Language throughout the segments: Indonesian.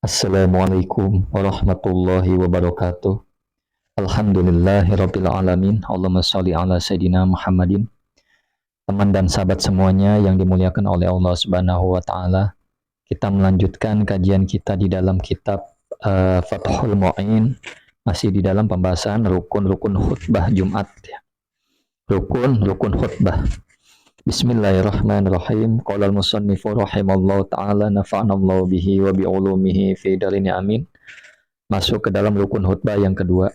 Assalamualaikum warahmatullahi wabarakatuh. Alhamdulillahirabbil alamin. Allahumma shalli ala sayidina Muhammadin. Teman dan sahabat semuanya yang dimuliakan oleh Allah Subhanahu wa taala. Kita melanjutkan kajian kita di dalam kitab Fathul Mu'in, masih di dalam pembahasan rukun-rukun khutbah Jumat ya. Rukun khutbah. Bismillahirrahmanirrahim. Qala al-musannifu rahimallahu ta'ala nafa'anallahu bihi wa bi'ulumihi fi darini amin. Masuk ke dalam rukun khutbah yang kedua.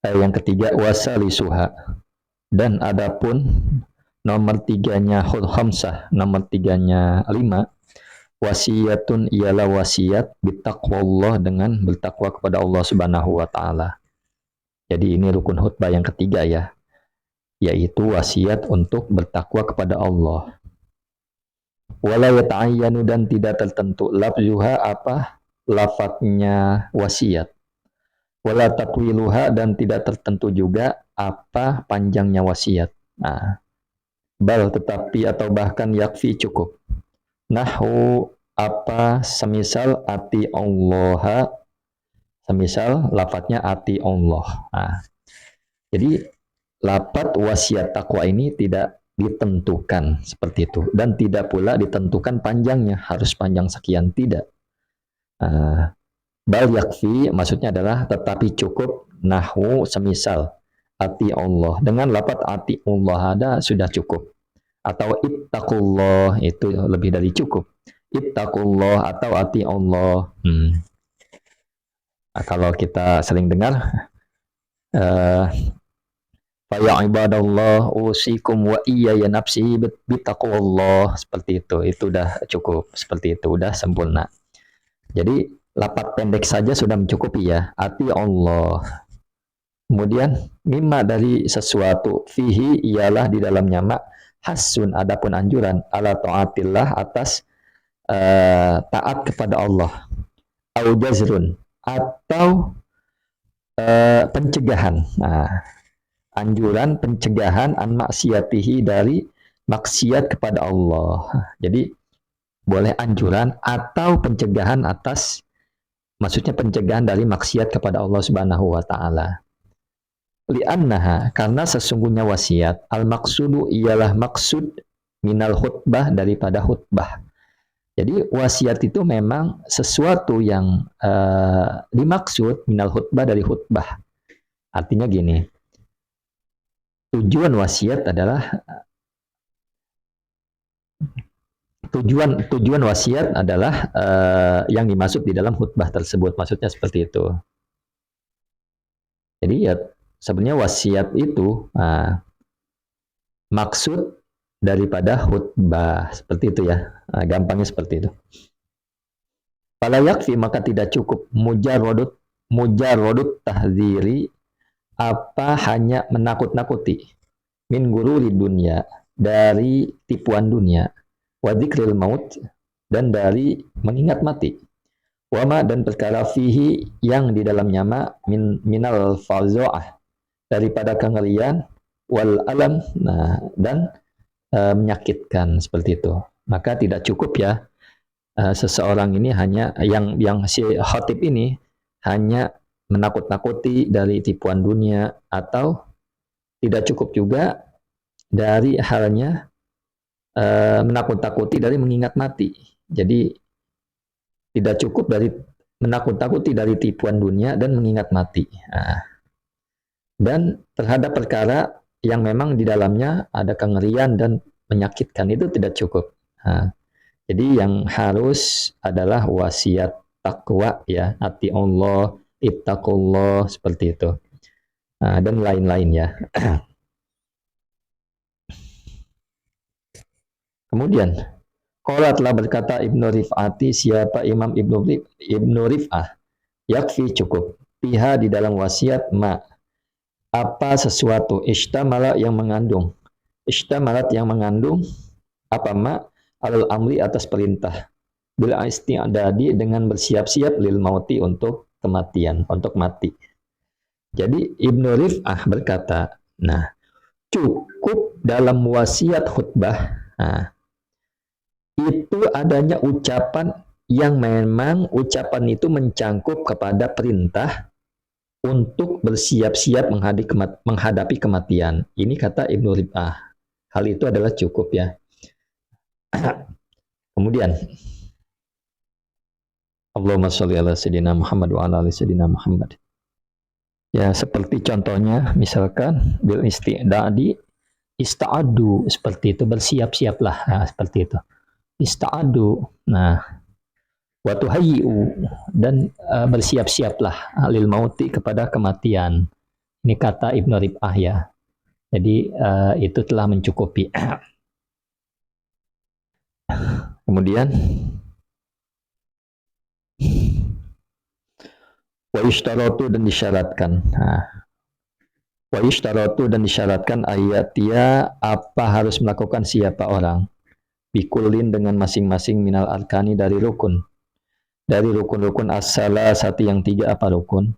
Yang ketiga wasalisuha. Dan adapun nomor tiganya khamsah, nomor tiganya 5, wasiyatun ialah wasiat bitaqwallah, dengan bertakwa kepada Allah Subhanahu wa taala. Jadi ini rukun khutbah yang ketiga ya, yaitu wasiat untuk bertakwa kepada Allah. Wala yata'ayyanu, dan tidak tertentu lafzuha apa lafadznya wasiat. Wala tatwiluha, dan tidak tertentu juga apa panjangnya wasiat. Nah, bal tetapi atau bahkan yakfi cukup. Nahu apa semisal ati Allah, semisal lafadznya ati Allah. Nah, jadi lafadz wasiat takwa ini tidak ditentukan seperti itu, dan tidak pula ditentukan panjangnya, harus panjang sekian, tidak. Bal yakfi maksudnya adalah tetapi cukup, nahu semisal ati Allah, dengan lafadz ati Allah ada sudah cukup. Atau ittaqullah itu lebih dari cukup. Ittaqullah atau ati Allah. Nah, kalau kita sering dengar fa ya ibadallah usikum wa iyaya nafsi bittaqullah, seperti itu udah cukup, seperti itu udah sempurna. Jadi lafadz pendek saja sudah mencukupi ya, ati Allah. Kemudian mimma dari sesuatu, fihi ialah di dalamnya mak, hasun adapun anjuran, ala taatillah atas taat kepada Allah, au jazrun atau pencegahan. Nah, anjuran pencegahan an maksiatihi, dari maksiat kepada Allah. Jadi boleh anjuran atau pencegahan atas, maksudnya pencegahan dari maksiat kepada Allah Subhanahu wa taala. Li'annaha, karena sesungguhnya wasiat, al-maqsudu ialah maksud minal khutbah, daripada khutbah. Jadi wasiat itu memang sesuatu yang dimaksud minal khutbah, dari khutbah. Artinya gini, tujuan wasiat adalah tujuan wasiat adalah yang dimaksud di dalam khutbah tersebut, maksudnya seperti itu. Jadi ya sebenarnya wasiat itu maksud daripada khutbah, seperti itu ya. Gampangnya seperti itu. Fala yakfi, maka tidak cukup mujarrodut tahdziri, apa hanya menakut-nakuti, min gururi dunia, dari tipuan dunia, wa dzikril maut, dan dari mengingat mati, wama, dan perkara fihi yang di dalamnya ma, minal fazo'ah, daripada kengerian, wal alam, nah, dan menyakitkan, seperti itu. Maka tidak cukup ya, seseorang ini hanya yang si khatib ini hanya menakut-nakuti dari tipuan dunia, atau tidak cukup juga dari halnya menakut-nakuti dari mengingat mati. Jadi tidak cukup dari menakut-nakuti dari tipuan dunia dan mengingat mati. Nah, dan terhadap perkara yang memang di dalamnya ada kengerian dan menyakitkan, itu tidak cukup. Nah, jadi yang harus adalah wasiat takwa ya, ati Allah, ittaqullah, seperti itu. Nah, dan lain-lain ya. Kemudian qala telah berkata Ibnu Rif'ati, siapa Imam Ibnu Rif'ah, yakfi cukup, piha di dalam wasiat ma, apa sesuatu, ishtamalat yang mengandung apa ma, alal amri atas perintah, bil isti'dadi dengan bersiap-siap, lil mauti untuk kematian, untuk mati. Jadi Ibnu Rif'ah berkata, nah cukup dalam wasiat khutbah itu adanya ucapan yang memang ucapan itu mencangkup kepada perintah untuk bersiap-siap menghadapi kematian. Ini kata Ibnu Rib'ah. Hal itu adalah cukup ya. Kemudian Allahumma sholli ala sayyidina Muhammad wa ala ali sayyidina Muhammad. Ya, seperti contohnya misalkan bil isti'dadi ista'adu, seperti itu, bersiap-siaplah. Nah, seperti itu. Ista'adu. Nah, wa tuhayyi'u, dan bersiap-siaplah lil mauti, kepada kematian. Ini kata Ibnu Rib'ah ya. Jadi itu telah mencukupi. Kemudian wa yushtaratu, dan disyaratkan. Wa yushtaratu, dan disyaratkan ayatia, apa harus melakukan siapa orang, bikulin, dengan masing-masing minal arkani, dari rukun. Dari rukun-rukun as-salasati, yang 3 apa rukun?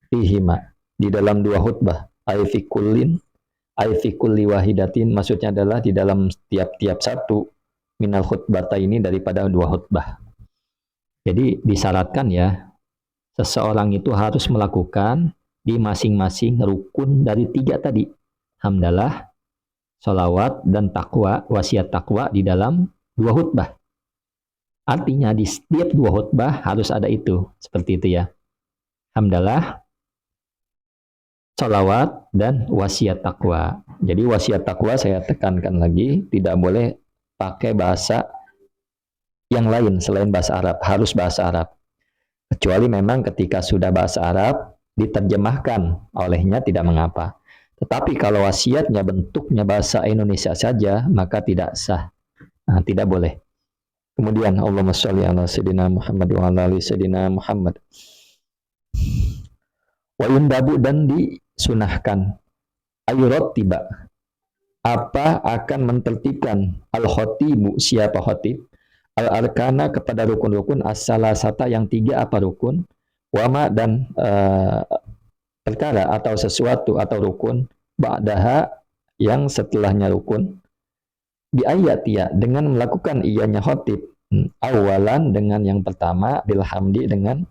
Fihima, di dalam 2 khutbah. Ay fi kullin, ay fi kulli wahidatin, maksudnya adalah di dalam tiap-tiap satu minal khutbata ini, daripada 2 khutbah. Jadi disyaratkan ya, seseorang itu harus melakukan di masing-masing rukun dari 3 tadi. Hamdalah, sholawat, dan takwa, wasiat takwa di dalam 2 khutbah. Artinya di setiap 2 khutbah harus ada itu. Seperti itu ya. Hamdalah, sholawat, dan wasiat takwa. Jadi wasiat takwa saya tekankan lagi, tidak boleh pakai bahasa yang lain selain bahasa Arab. Harus bahasa Arab. Kecuali memang ketika sudah bahasa Arab, diterjemahkan olehnya, tidak mengapa. Tetapi kalau wasiatnya bentuknya bahasa Indonesia saja, maka tidak sah. Nah, tidak boleh. Kemudian Allahumma sholli ala sayyidina Muhammad wa ala ali sayyidina Muhammad. Wa yundabu, dan disunahkan, ayurat tiba, apa akan mentertibkan, al-khotibu, siapa khotib, al-arkana, kepada rukun-rukun, as-salasata, yang 3 apa rukun, wama, dan perkara atau sesuatu atau rukun, ba'daha, yang setelahnya rukun, di ayat ya, dengan melakukan ianya khotib, awalan, dengan yang pertama, bilhamdi, dengan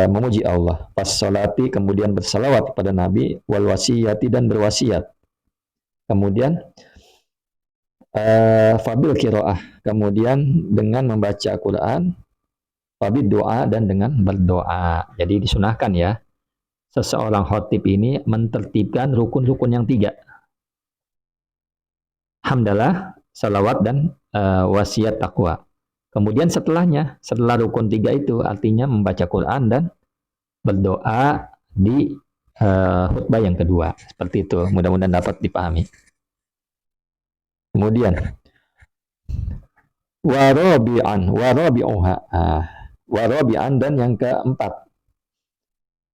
memuji Allah, pas salati, kemudian bersalawat kepada Nabi, wal wasiyati, dan berwasiat, kemudian fabil kiroah, kemudian dengan membaca Quran, fabil doa, dan dengan berdoa. Jadi disunahkan ya, seseorang khotib ini mentertibkan rukun-rukun yang 3. Hamdalah, salawat, dan wasiat takwa. Kemudian setelahnya, setelah rukun 3 itu, artinya membaca Quran dan berdoa di khutbah yang kedua. Seperti itu, mudah-mudahan dapat dipahami. Kemudian warabi'an, dan yang keempat,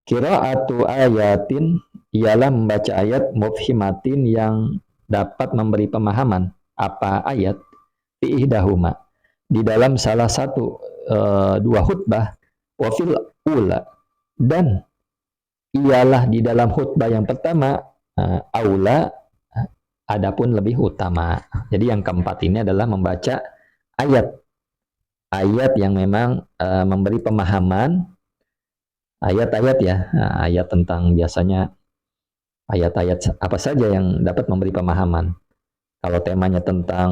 qiraatu ayatin, ialah membaca ayat, mufhimatin, yang dapat memberi pemahaman. Apa ayat? Fi ihdahuma, di dalam salah satu 2 khutbah, wa fil ula, dan ialah di dalam khutbah yang pertama, aula, adapun lebih utama. Jadi yang keempat ini adalah membaca ayat yang memang memberi pemahaman, ayat-ayat ya, ayat tentang, biasanya ayat-ayat apa saja yang dapat memberi pemahaman. Kalau temanya tentang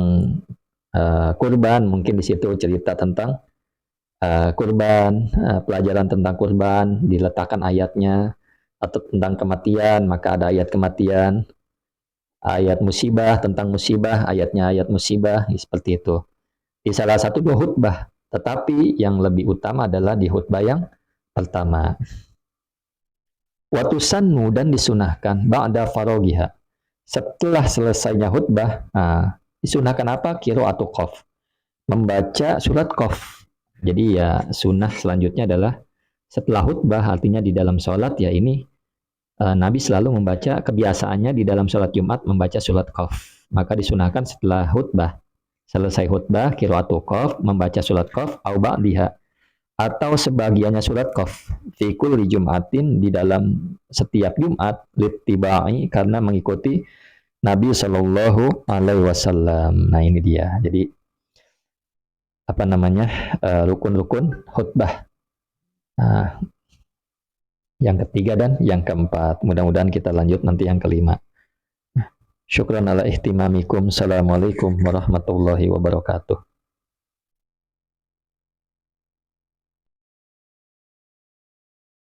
kurban, mungkin di situ cerita tentang kurban, pelajaran tentang kurban, diletakkan ayatnya. Atau tentang kematian, maka ada ayat kematian. Ayat musibah, tentang musibah, ayatnya ayat musibah, seperti itu. Di salah satu 2 khutbah, tetapi yang lebih utama adalah di khutbah yang pertama. Watusannu, dan disunahkan, ba'da farogiha, setelah selesainya khutbah, disunahkan apa? Qiraatu qaf, membaca surat qaf. Jadi ya, sunnah selanjutnya adalah setelah khutbah, artinya di dalam sholat ya, ini Nabi selalu membaca, kebiasaannya di dalam sholat Jumat membaca surat qaf. Maka disunahkan setelah khutbah, selesai khutbah, qiraatu qaf, membaca surat qaf, au ba'diha, atau sebagiannya surat qaf, fi kulli jum'atin, di dalam setiap Jumat, littiba'i, karena mengikuti Nabi Shallallahu Alaihi Wasallam. Nah, ini dia. Jadi apa namanya rukun-rukun khutbah. Nah, yang ketiga dan yang keempat. Mudah-mudahan kita lanjut nanti yang kelima. Syukran ala ihtimamikum. Assalamualaikum warahmatullahi wabarakatuh.